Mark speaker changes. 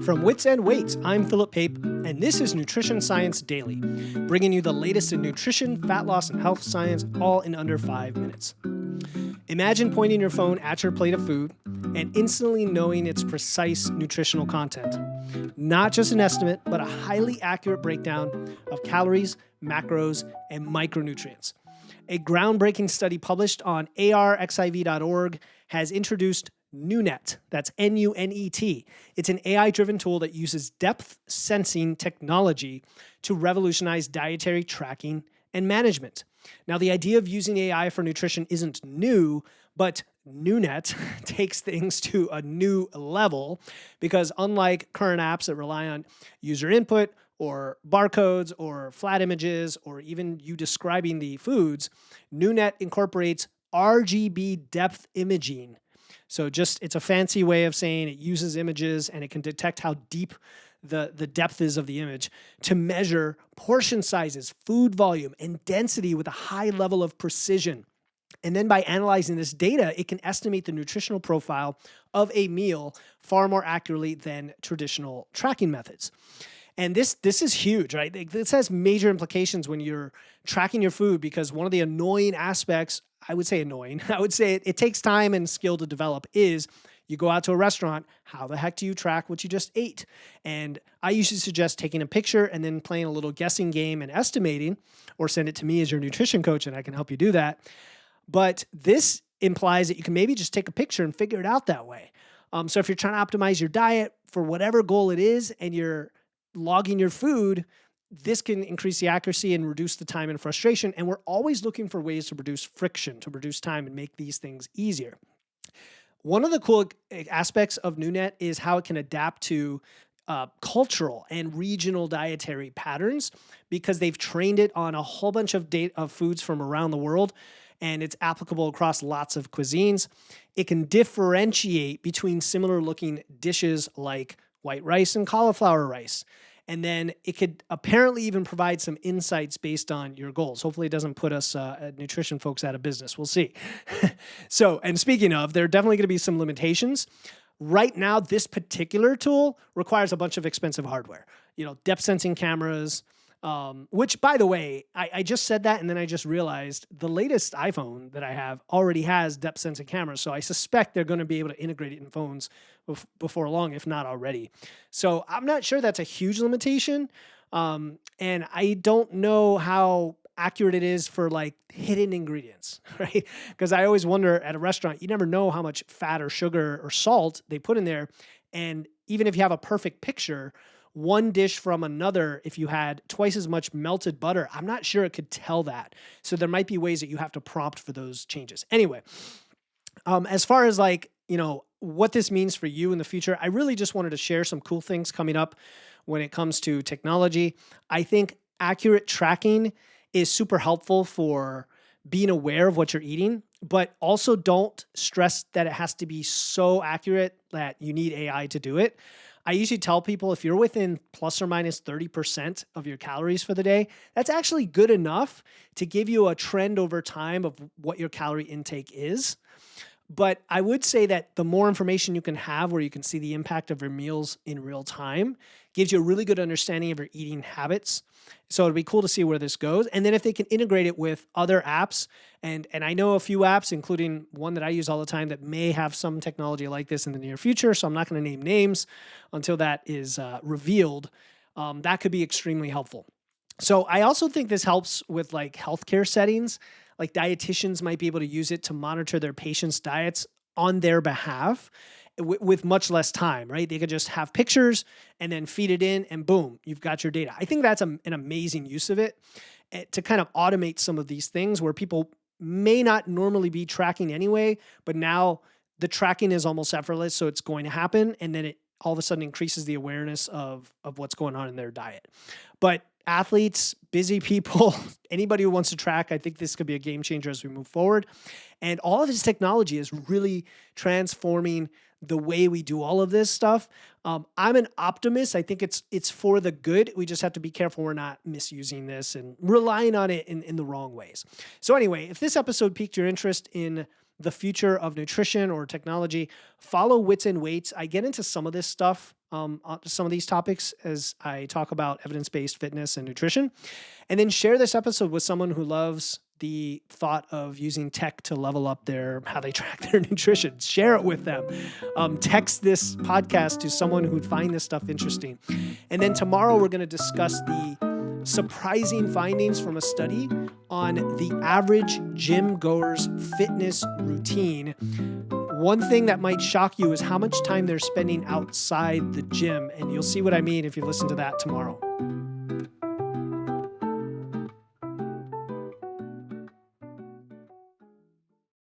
Speaker 1: From Wits and Weights, I'm Philip Pape, and this is Nutrition Science Daily, bringing you the latest in nutrition, fat loss, and health science, all in under 5 minutes. Imagine pointing your phone at your plate of food and instantly knowing its precise nutritional content. Not just an estimate, but a highly accurate breakdown of calories, macros, and micronutrients. A groundbreaking study published on arxiv.org has introduced NuNet, that's N-U-N-E-T. It's an AI-driven tool that uses depth sensing technology to revolutionize dietary tracking and management. Now, the idea of using AI for nutrition isn't new, but NuNet takes things to a new level because unlike current apps that rely on user input or barcodes or flat images or even you describing the foods, NuNet incorporates RGB depth imaging. So it's a fancy way of saying it uses images and it can detect how deep the depth is of the image to measure portion sizes, food volume, and density with a high level of precision. And then by analyzing this data, it can estimate the nutritional profile of a meal far more accurately than traditional tracking methods. And this is huge, right? This has major implications when you're tracking your food because one of the annoying aspects, I would say it takes time and skill to develop is you go out to a restaurant, how the heck do you track what you just ate? And I usually suggest taking a picture and then playing a little guessing game and estimating, or send it to me as your nutrition coach and I can help you do that. But this implies that you can maybe just take a picture and figure it out that way. So if you're trying to optimize your diet for whatever goal it is and you're logging your food, this can increase the accuracy and reduce the time and frustration. And we're always looking for ways to reduce friction, to reduce time and make these things easier. One of the cool aspects of NuNet is how it can adapt to cultural and regional dietary patterns because they've trained it on a whole bunch of foods from around the world, and it's applicable across lots of cuisines. It can differentiate between similar looking dishes like white rice and cauliflower rice. And then it could apparently even provide some insights based on your goals. Hopefully it doesn't put us nutrition folks out of business. We'll see. So, and speaking of, there are definitely going to be some limitations. Right now, this particular tool requires a bunch of expensive hardware. Depth sensing cameras, which, by the way, I just said that and then I just realized the latest iPhone that I have already has depth sensing cameras. So I suspect they're going to be able to integrate it in phones before long, if not already. So I'm not sure that's a huge limitation. And I don't know how accurate it is for like hidden ingredients, right? Because I always wonder at a restaurant, you never know how much fat or sugar or salt they put in there. And even if you have a perfect picture, one dish from another, if you had twice as much melted butter, I'm not sure it could tell that. So there might be ways that you have to prompt for those changes. Anyway, as far as what this means for you in the future, I really just wanted to share some cool things coming up when it comes to technology. I think accurate tracking is super helpful for being aware of what you're eating, but also don't stress that it has to be so accurate that you need AI to do it. I usually tell people if you're within plus or minus 30% of your calories for the day, that's actually good enough to give you a trend over time of what your calorie intake is. But I would say that the more information you can have where you can see the impact of your meals in real time gives you a really good understanding of your eating habits. So it'd be cool to see where this goes. And then if they can integrate it with other apps, and I know a few apps, including one that I use all the time that may have some technology like this in the near future. So I'm not going to name names until that is revealed. That could be extremely helpful. So I also think this helps with like healthcare settings. Like dietitians might be able to use it to monitor their patients' diets on their behalf with much less time, right? They could just have pictures and then feed it in and boom, you've got your data. I think that's an amazing use of it to kind of automate some of these things where people may not normally be tracking anyway, but now the tracking is almost effortless, so it's going to happen. And then it all of a sudden increases the awareness of what's going on in their diet. But athletes, busy people, anybody who wants to track, I think this could be a game changer as we move forward. And all of this technology is really transforming the way we do all of this stuff. I'm an optimist. I think it's for the good. We just have to be careful we're not misusing this and relying on it in the wrong ways. So anyway, if this episode piqued your interest in the future of nutrition or technology, follow Wits and Weights. I get into some of this stuff, some of these topics as I talk about evidence-based fitness and nutrition. And then share this episode with someone who loves the thought of using tech to level up how they track their nutrition. Share it with them. Text this podcast to someone who'd find this stuff interesting. And then tomorrow we're going to discuss the surprising findings from a study on the average gym goer's fitness routine. One thing that might shock you is how much time they're spending outside the gym, and you'll see what I mean if you listen to that tomorrow.